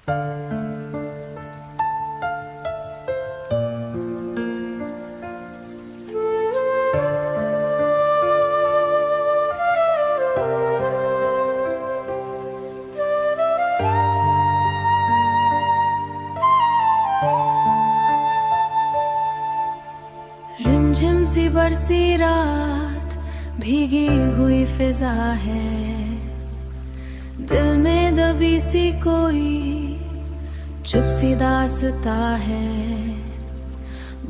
रिमझिम सी बरसी रात भीगी हुई फिजा है, दिल में दबी सी कोई चुप सी दास्ता है।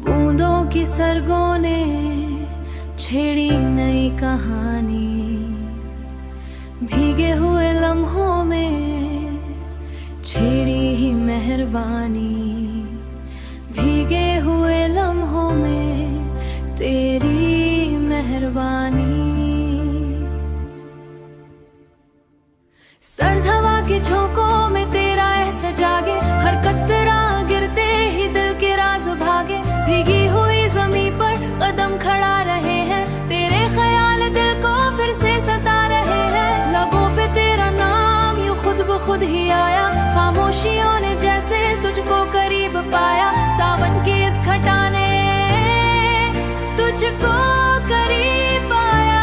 बूंदों की सरगों ने छेड़ी नई कहानी, भीगे हुए लम्हों में छेड़ी ही मेहरबानी। भीगे हुए लम्हों में तेरी मेहरबानी। सर्द हवा के झोंकों में तेरा एहसास जागे, हर कतरा गिरते ही दिल के राज भागे। भीगी हुई जमीन पर कदम खड़ा रहे हैं, तेरे ख्याल दिल को फिर से सता रहे हैं। लबों पे तेरा नाम यूं खुद ब खुद ही आया, खामोशियों ने जैसे तुझको करीब पाया। सावन की इस घटा ने तुझको करीब पाया।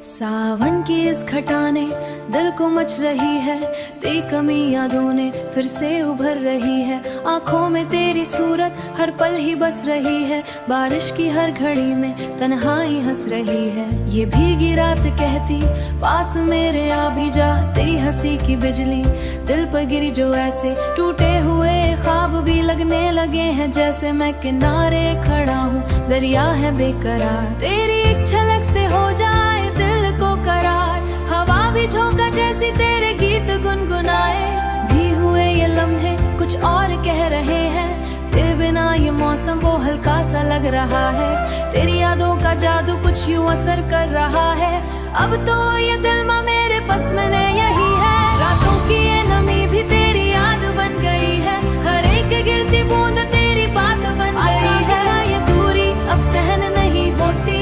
सावन की इस घटा ने दिल को मच रही है, तेरी कमी यादों ने फिर से उभर रही है। आंखों में तेरी सूरत हर पल ही बस रही है, बारिश की हर घड़ी में तन्हाई हंस रही है। ये भीगी रात कहती पास मेरे आ भी जा, तेरी हंसी की बिजली दिल पर गिरी जो ऐसे। टूटे हुए ख्वाब भी लगने लगे हैं जैसे, मैं किनारे खड़ा हूँ दरिया है बेकरार। तेरी एक झलक से हो जाए दिल को करार, हवा भी झोंका जैसी तेरे गीत गुनगुनाए। भी हुए ये लम्हे कुछ और कह रहे हैं, तेरे बिना ये मौसम वो हल्का सा लग रहा है। तेरी यादों का जादू कुछ यूं असर कर रहा है, अब तो ये दिल में मेरे बस में यही है। रातों की ये नमी भी तेरी याद बन गई है, हर एक गिरती बूंद तेरी बात बन गई है। ये दूरी अब सहन नहीं होती,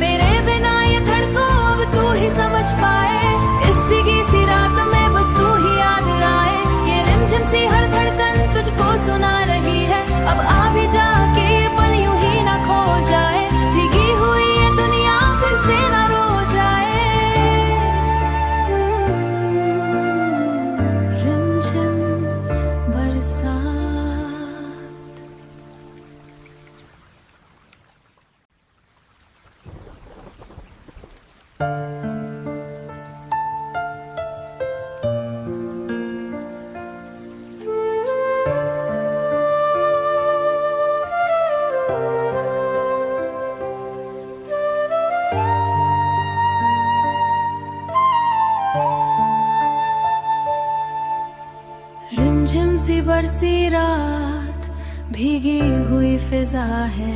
मेरे बिना ये धड़कों अब तू ही समझ पाए। इस भीगी सी रात में बस तू ही याद आए, ये रिमझिम सी हर धड़कन तुझको सुना रही है। अब आ भी जा के ये पल यूं ही ना खो जाए, भीगी हुई ये दुनिया फिर से ना रो जाए। रिमझिम बरसात। रिमझिम सी बरसी रात भीगी हुई फिजा है,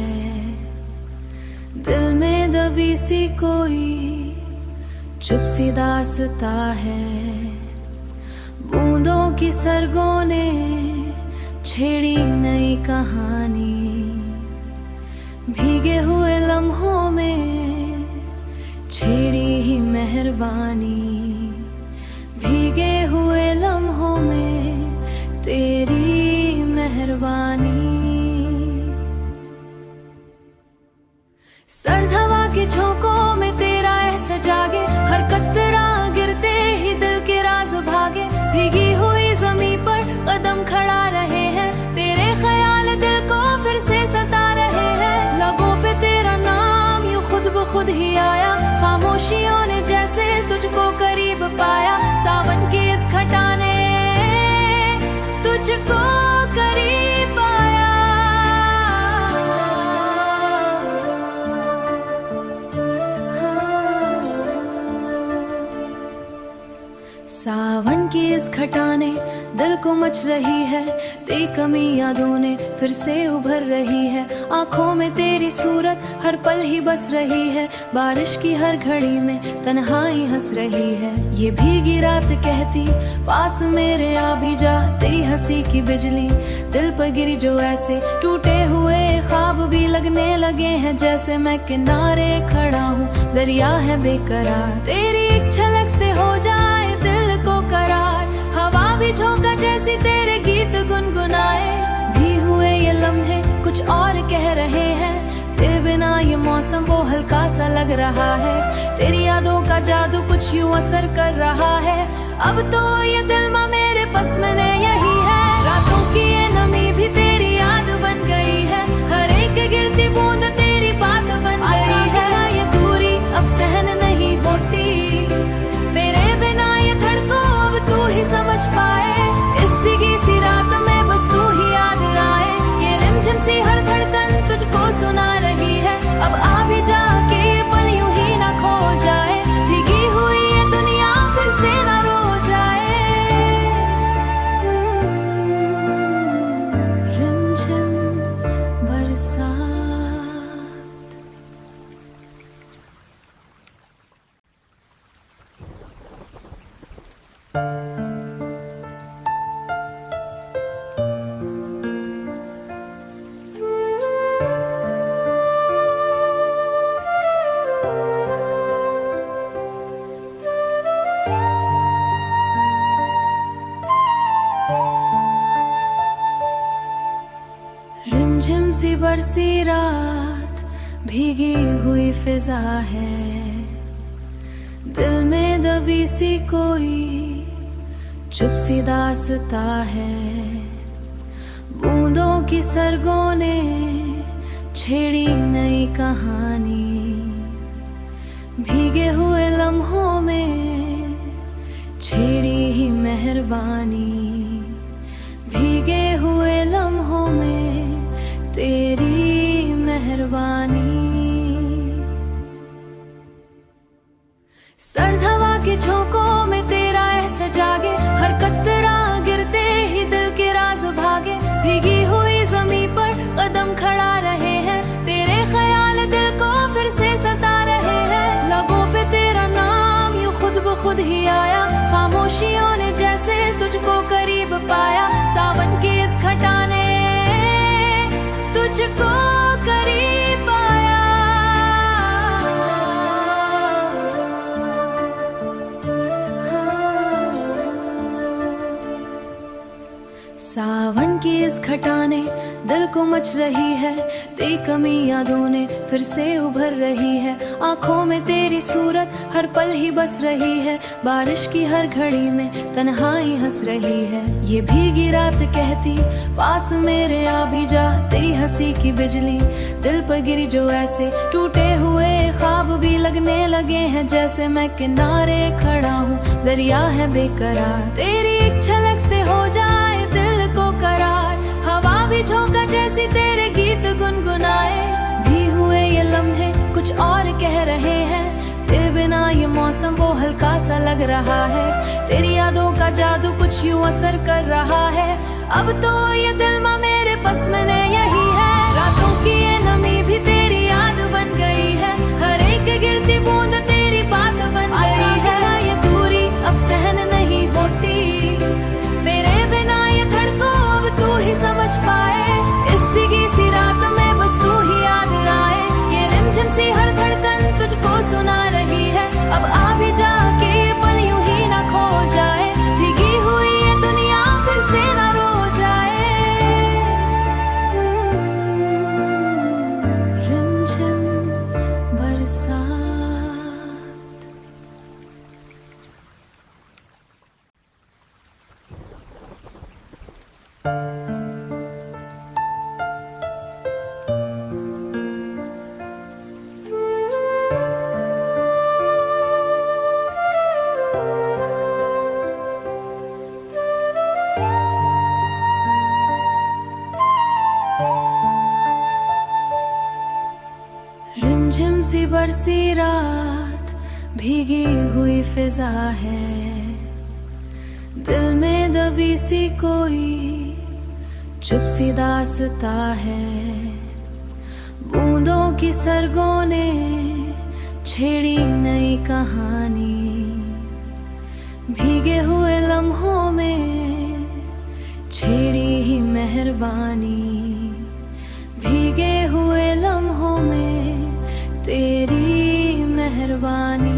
दिल में दबी सी कोई चुप सी दास्ता है। बूंदों की सरगों ने छेड़ी नई कहानी, भीगे हुए लम्हों में छेड़ी ही मेहरबानी। भीगे हुए लम्हों में तेरी मेहरबानी। सर्द हवा के झोंकों में तेरा एहसास जागे, हर कतरा गिरते ही दिल के राज भागे। भीगी हुई जमीन पर कदम खड़ा रहे हैं, तेरे ख्याल दिल को फिर से सता रहे हैं। लबों पे तेरा नाम यूं खुद ब खुद ही आया, खामोशियों ने जैसे तुझको करीब पाया। सावन की इस घटा ने तुझको करीब पाया। सावन की इस घटा ने दिल को मच रही है, तेरी कमी यादों ने फिर से उभर रही है। आंखों में तेरी सूरत हर पल ही बस रही है, बारिश की हर घड़ी में तन्हाई हंस रही है। ये भीगी रात कहती पास मेरे आ भी जा, तेरी हंसी की बिजली दिल पर गिरी जो ऐसे। टूटे हुए ख्वाब भी लगने लगे हैं, जैसे मैं किनारे खड़ा हूँ, दरिया है बेकरार। तेरी एक झलक से हो जाए दिल को करार, हवा भी झोंका जैसी तेरे गीत गुनगुनाए। भी हुए ये लम्हे कुछ और कह रहे हैं, तेरे बिना ये मौसम वो हल्का सा लग रहा है। तेरी यादों का जादू कुछ यूं असर कर रहा है, अब तो ये दिल में मेरे बस में यही है। रातों की ये नमी भी तेरी याद बन गई है, हर एक गिरती बूंद तेरी बात बन गई है। ये दूरी अब सहन नहीं होती, मेरे बिना ये धड़कों अब तू ही समझ पाए। इस भीगी सी रात में बस तू ही याद आए, ये रिमझिम सी हर धड़कन तुझको सुना रही है। अब आ भी जा के ये पल यूं ही ना खो जाए, भीगी हुई ये दुनिया फिर से ना रो जाए। रिमझिम बरसात। रिमझिम सी बरसी रात, भीगी हुई फिजा है, दिल में दबी सी कोई चुप सी दास्ता है। बूंदों की सरगों ने छेड़ी नई कहानी, भीगे हुए लम्हों में छेड़ी ही मेहरबानी। भीगे हुए लम्हों में तेरी मेहरबानी। सर्द हवा के झोंकों में तेरा एहसास जागे, हर कतरा गिरते ही दिल के राज भागे। भीगी हुई जमीन पर कदम खड़ा रहे हैं, तेरे ख्याल दिल को फिर से सता रहे हैं। लबों पे तेरा नाम यूं खुद ब खुद ही आया, खामोशियों ने जैसे तुझको करीब पाया। सावन की इस घटा ने तुझको करीब पाया। सावन की इस घटा ने दिल को मच रही है, तेरी कमी यादों ने फिर से उभर रही है। आंखों में तेरी सूरत हर पल ही बस रही है, बारिश की हर घड़ी में तन्हाई हंस रही है। ये भीगी रात कहती पास मेरे आ भी जा, तेरी हंसी की बिजली दिल पर गिरी जो ऐसे टूटे हुए ख्वाब भी लगने लगे हैं, जैसे मैं किनारे खड़ा हूँ, दरिया है बेकरार। तेरी एक झलक से हो जाए दिल को करार, हवा भी झोंका जैसी तेरे गीत गुनगुनाए। भी हुए ये लम्हे कुछ और कह रहे हैं, तेरे बिना ये मौसम वो हल्का सा लग रहा है। तेरी यादों का जादू कुछ यूं असर कर रहा है, अब तो ये दिल में मेरे बस में यही है। रातों की ये नमी भी तेरी याद बन गई है, हर एक गिरती बूंद तेरी बात बन गई है। ये दूरी अब सहन नहीं होती, मेरे बिना ये धड़कों अब तू ही समझ पाए। इस भीगी सी रात में बस तू ही याद आए, ये रिमझिम सी हर धड़कन तुझको सुना रही है। अब आ भी जा के ये पल यूं ही ना खो जाए, भीगी हुई ये दुनिया फिर से ना रो जाए। रिमझिम बरसात। रिमझिम सी बरसी रात, भीगी हुई फिजा है, दिल में दबी सी कोई चुप सी दास्ता है। बूंदों की सरगों ने छेड़ी नई कहानी, भीगे हुए लम्हों में छेड़ी ही मेहरबानी। भीगे हुए लम्हों तेरी मेहरबानी।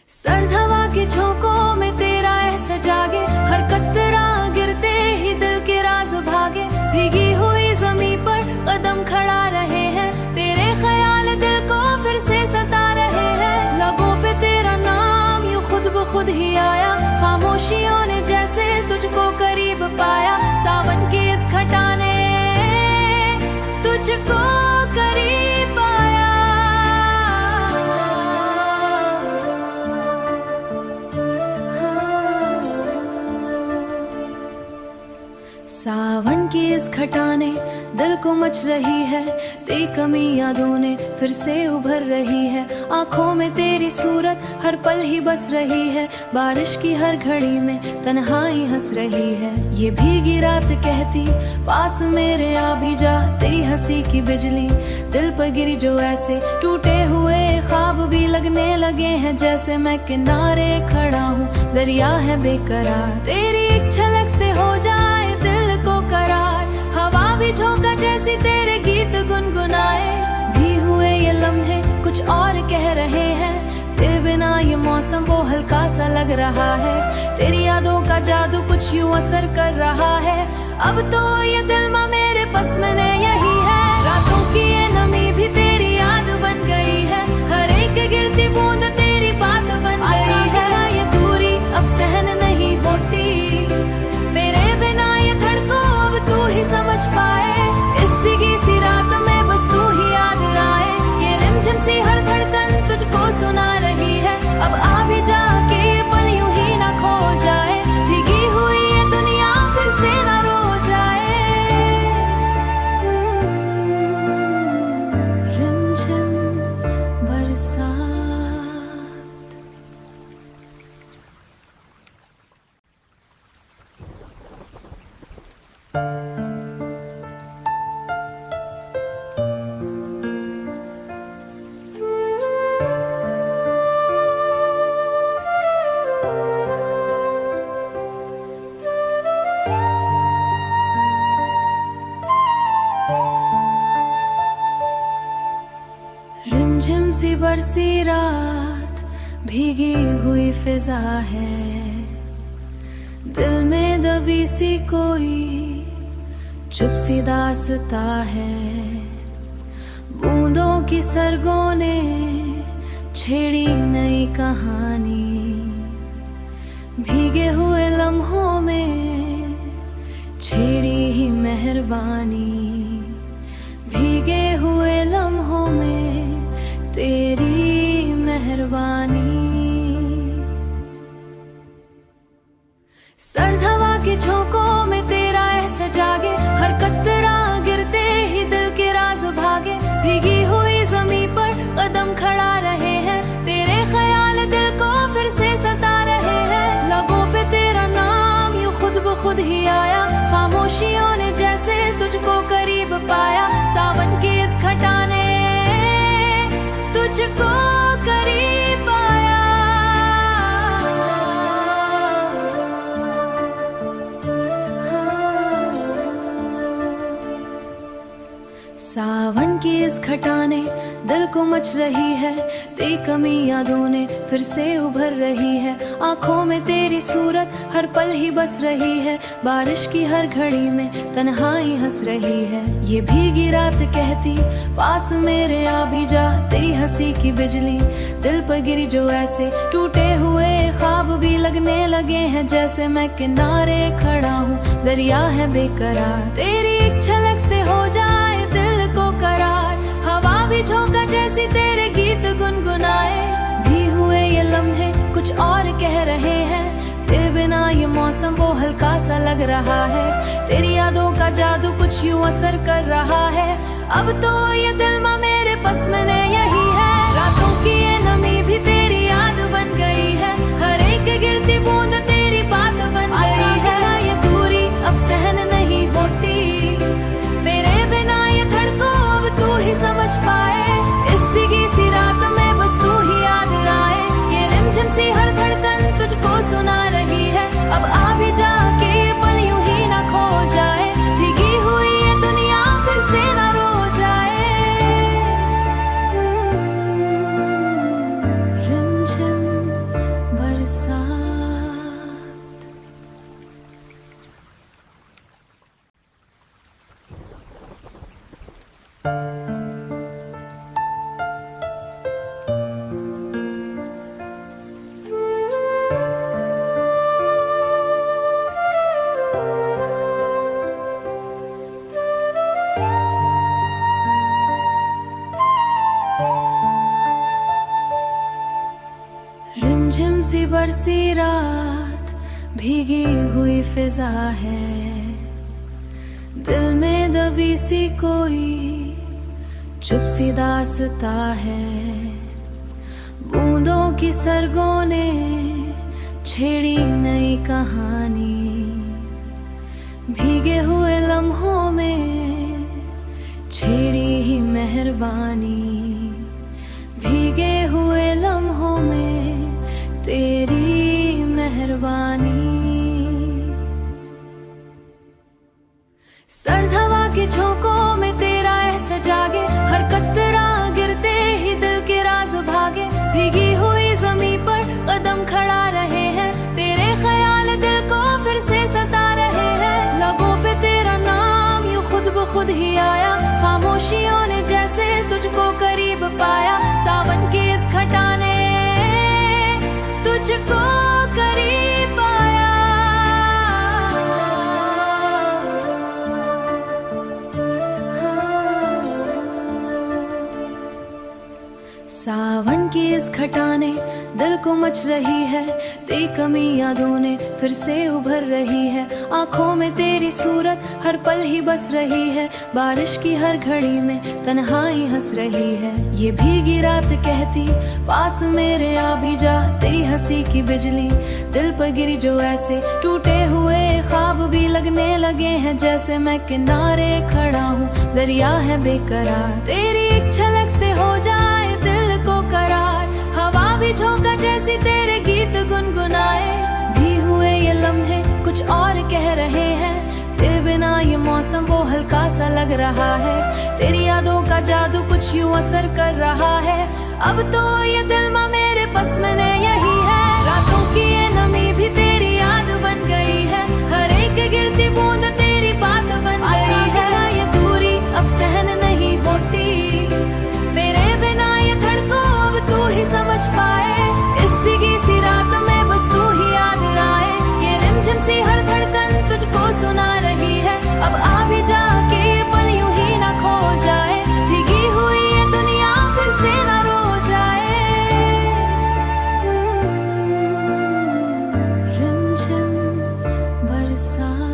सर्द हवा के झोंकों में तेरा एहसास जागे, हर कतरा गिरते ही दिल के राज भागे। भीगी हुई जमीन पर कदम खड़ा रहे हैं, तेरे ख्याल दिल को फिर से सता रहे हैं। लबों पे तेरा नाम यूं खुद ब खुद ही आया, खामोशियों ने जैसे तुझको करीब पाया। सावन की इस घटा ने तुझको करीब पाया। सावन की इस घटा ने दिल को मच रही है, तेरी कमी यादों ने फिर से उभर रही है। आंखों में तेरी सूरत हर पल ही बस रही है, बारिश की हर घड़ी में तन्हाई हंस रही है। ये भीगी रात कहती पास मेरे आ भी जा, तेरी हंसी की बिजली दिल पर गिरी जो ऐसे टूटे हुए ख्वाब भी लगने लगे हैं जैसे। मैं किनारे खड़ा हूँ दरिया है बेकरार, तेरी एक झलक से हो जाए दिल को करार। हवा भी झोंका जैसी तेरे गीत गुनगुनाए, भी हुए ये लम्हे कुछ और कह रहे हैं। तेरे बिना ये मौसम वो हल्का सा लग रहा है, तेरी यादों का जादू कुछ यूं असर कर रहा है। अब तो ये दिल में मेरे बस में यही है, रातों की ये नमी भी तेरी याद बन गई है। हर एक गिरती बूंद तेरी बात बन गई है। ये दूरी अब सहन नहीं होती, मेरे बिना ये धड़कों अब तू ही समझ पाए। इस भीगी सी रात में बस तू ही याद आए, ये रिमझिम सी हर धड़कन तुझको सुना रही है। अब आ भी जा के ये पल यूं ही ना खो जाए, भीगी हुई ये दुनिया फिर से ना रो जाए। रिमझिम बरसात। रिमझिम सी बरसी रात भीगी हुई फिजा है, दिल में दबी सी कोई चुप सी दास्ता है। बूंदों की सरगों ने छेड़ी नई कहानी, भीगे हुए लम्हों में छेड़ी ही मेहरबानी। भीगे हुए लम्हों में तेरी मेहरबानी। सर्द हवा के झोंकों में तेरा एहसास जागे, हर कतरा गिरते ही दिल के राज भागे। भीगी हुई जमीन पर कदम खड़ा रहे हैं, तेरे ख्याल दिल को फिर से सता रहे हैं। लबों पे तेरा नाम यूं खुद ब खुद ही आया, खामोशियों ने जैसे तुझको करीब पाया। सावन की इस घटा ने तुझको करीब पाया। सावन की इस घटा ने दिल को मच रही है, तेरी कमी यादों ने फिर से उभर रही है। आंखों में तेरी सूरत हर पल ही बस रही है, बारिश की हर घड़ी में तन्हाई हंस रही है। ये भीगी रात कहती पास मेरे आ भी जा, तेरी हंसी की बिजली दिल पर गिरी जो ऐसे टूटे हुए ख्वाब भी लगने लगे हैं जैसे। मैं किनारे खड़ा हूँ दरिया है बेकरार, तेरी एक झलक से हो जाए दिल को करार। हवा भी झोंका जैसी तेरे गीत गुनगुनाए, भी हुए ये लम्हे कुछ और कह रहे हैं। तेरे बिना ये मौसम वो हल्का सा लग रहा है, तेरी यादों का जादू कुछ यूं असर कर रहा है। अब तो ये दिल में मेरे बस में यही है, रातों की ये नमी भी तेरी याद बन गई है। हर एक गिरती बूंद तेरी बात बन गई है। ये दूरी अब सहन नहीं होती, मेरे बिना ये धड़कों अब तू ही समझ पाए। इस भीगी सी रात में बस तू ही याद आए, ये रिमझिम सी हर धड़कन तुझको सुना रही है। अब आ भी जा के ये पल यूं ही ना खो जाए, भीगी हुई ये दुनिया फिर से ना रो रिमझिम सी बरसी रात भीगी हुई फिजा है, दिल में दबी सी कोई चुप सी दास्ता है। बूंदों की सरगों ने छेड़ी नई कहानी, भीगे हुए लम्हों में छेड़ी ही मेहरबानी। भीगे हुए लम्हों में तेरी मेहरबानी। सर्द हवा के झोंकों में तेरा एहसास जागे, हर कतरा गिरते ही दिल के राज भागे। भीगी हुई जमीन पर कदम खड़ा रहे हैं, तेरे ख्याल दिल को फिर से सता रहे हैं। लबों पे तेरा नाम यूं खुद ब खुद ही आया, खामोशियों ने जैसे तुझको करीब पाया। सावन की इस घटा ने तुझको करीब आया। सावन की इस घटा ने दिल को मच रही है, तेरी कमी यादों ने फिर से उभर रही है। आंखों में तेरी सूरत हर पल ही बस रही है, बारिश की हर घड़ी में तन्हाई हंस रही है। ये भीगी रात कहती पास मेरे आ भी जा, तेरी हंसी की बिजली दिल पर गिरी जो ऐसे टूटे हुए ख्वाब भी लगने लगे हैं जैसे। मैं किनारे खड़ा हूँ, दरिया है बेकरार, तेरी एक झलक से हो जाए दिल को करार। हवा भी झोंका जैसी तेरे गीत गुनगुनाए, भी हुए ये लम्हे कुछ और कह रहे हैं। तेरे बिना ये मौसम वो हल्का सा लग रहा है, तेरी यादों का जादू कुछ यूं असर कर रहा है। अब तो ये दिल में मेरे बस में यही है, रातों की ये नमी भी तेरी याद बन गई है। हर एक गिरती बूंद तेरी बात बन गई है। ये दूरी अब सहन नहीं होती, मेरे बिना ये धड़कों अब तू ही समझ पाए। इस भीगी सी रात में बस तू ही याद आए, ये रिमझिम सी हर धड़कन तुझको सुना रही है। अब आ भी जा के ये पल यूं ही ना खो जाए, भीगी हुई ये दुनिया फिर से ना रो जाए। रिमझिम बरसात।